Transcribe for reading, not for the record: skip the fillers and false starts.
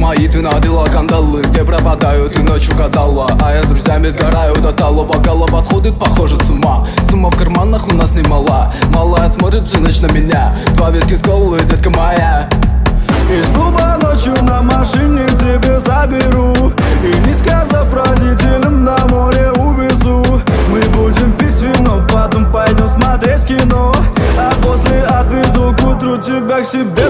мои ты надела кандалы, где пропадаю, ты ночью гадала. А я с друзьями сгораю до талого, голова сходит, похоже, с ума. Сумма в карманах у нас немала. Малая смотрит всю ночь на меня. 2 виски с колой, детка моя. Из клуба ночью на машине тебе заберу, и не сказав родителям, на море увезу. Мы будем пить вино, потом пойдем смотреть кино, а после отвезу к утру тебя к себе